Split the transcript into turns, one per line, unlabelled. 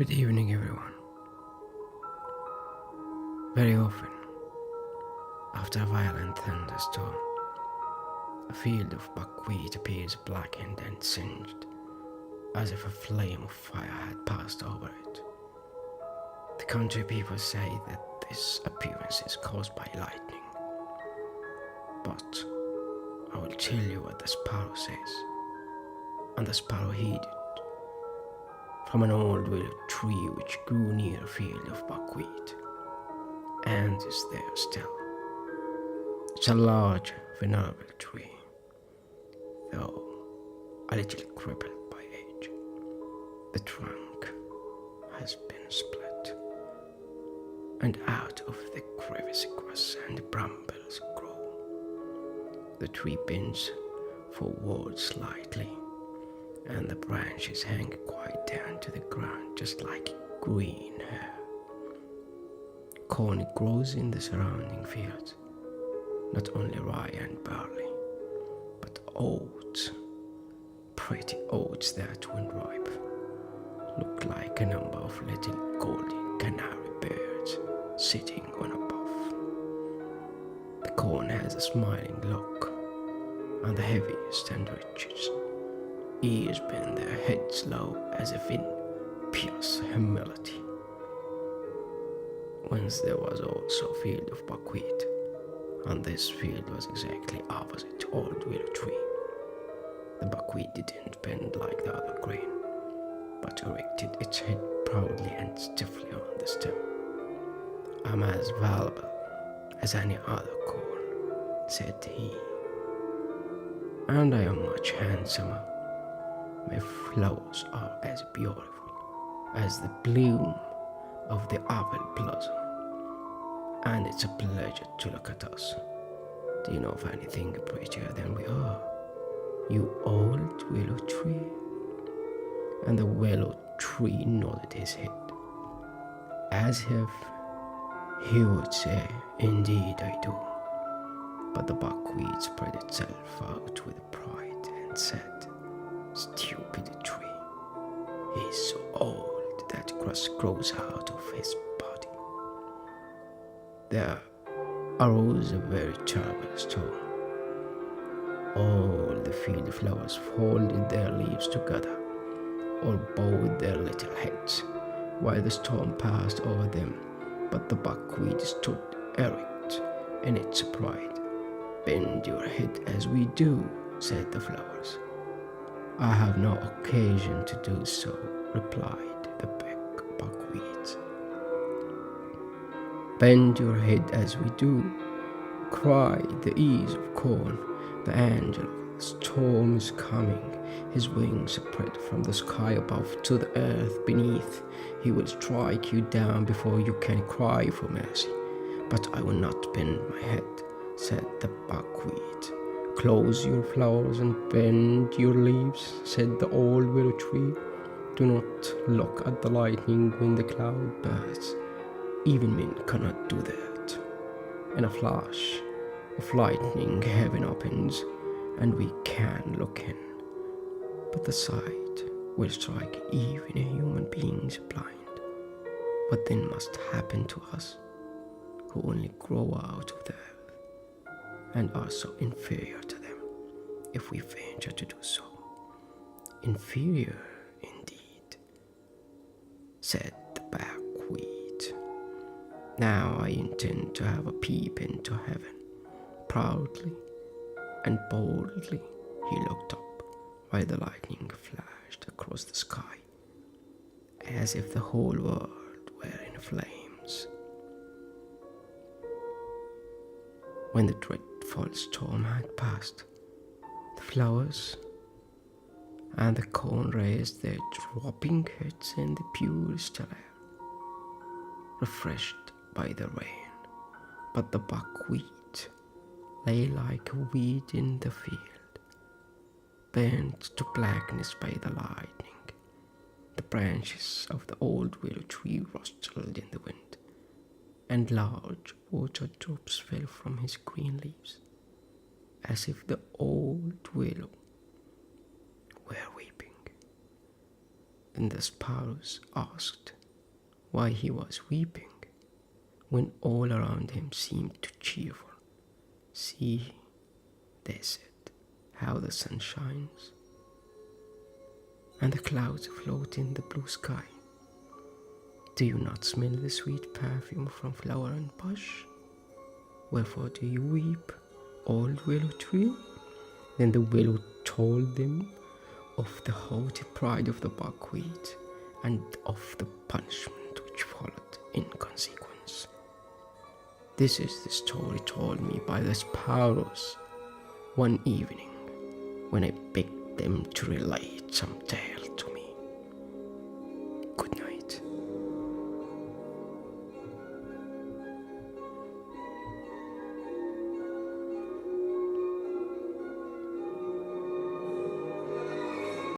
Good evening, everyone. Very often, after a violent thunderstorm, a field of buckwheat appears blackened and singed, as if a flame of fire had passed over it. The country people say that this appearance is caused by lightning. But I will tell you what the sparrow says. And the sparrow heeded from an old willow tree which grew near a field of buckwheat, and is there still. It's a large, venerable tree, though a little crippled by age. The trunk has been split, and out of the crevice grass and brambles grow. The tree bends forward slightly, and the branches hang quite down to the ground, just like green hair. Corn grows in the surrounding fields, not only rye and barley, but oats, pretty oats that, when ripe, look like a number of little golden canary birds sitting on a buff. The corn has a smiling look, and the heaviest and richest ears bend their heads low as if in pious humility. Once there was also a field of buckwheat, and this field was exactly opposite old willow tree. The buckwheat didn't bend like the other grain, but erected its head proudly and stiffly on the stem. "I'm as valuable as any other corn," said he, "and I am much handsomer. My flowers are as beautiful as the bloom of the apple blossom, and it's a pleasure to look at us. Do you know of anything prettier than we are, you old willow tree?" And the willow tree nodded his head, as if he would say, "Indeed I do." But the buckwheat spread itself out with pride and said, "Stupid tree, he is so old that grass grows out of his body." There arose a very terrible storm. All the field flowers folded their leaves together, or bowed their little heads, while the storm passed over them. But the buckwheat stood erect in its pride. "Bend your head as we do," said the flowers. "I have no occasion to do so," replied the buckwheat. "Bend your head as we do," cried the ears of corn. "The angel of the storm is coming. His wings spread from the sky above to the earth beneath. He will strike you down before you can cry for mercy." "But I will not bend my head," said the buckwheat. "Close your flowers and bend your leaves," said the old willow tree. "Do not look at the lightning when the cloud bursts. Even men cannot do that. In a flash of lightning, heaven opens, and we can look in. But the sight will strike even a human being's blind. What then must happen to us, who only grow out of the earth, and are so inferior to them, if we venture to do so?" "Inferior, indeed," said the buckwheat. "Now I intend to have a peep into heaven." Proudly and boldly he looked up, while the lightning flashed across the sky, as if the whole world were in flames. When the dreadful storm had passed, the flowers and the corn raised their dropping heads in the pure still air, refreshed by the rain. But the buckwheat lay like a weed in the field, burnt to blackness by the lightning. The branches of the old willow tree rustled in the wind, and large water drops fell from his green leaves, as if the old willow were weeping. when the sparrows asked why he was weeping, when all around him seemed too cheerful. "See," they said, "how the sun shines, and the clouds float in the blue sky. Do you not smell the sweet perfume from flower and bush? Wherefore do you weep, old willow tree?" Then the willow told them of the haughty pride of the buckwheat and of the punishment which followed in consequence. This is the story told me by the sparrows one evening when I begged them to relate some tale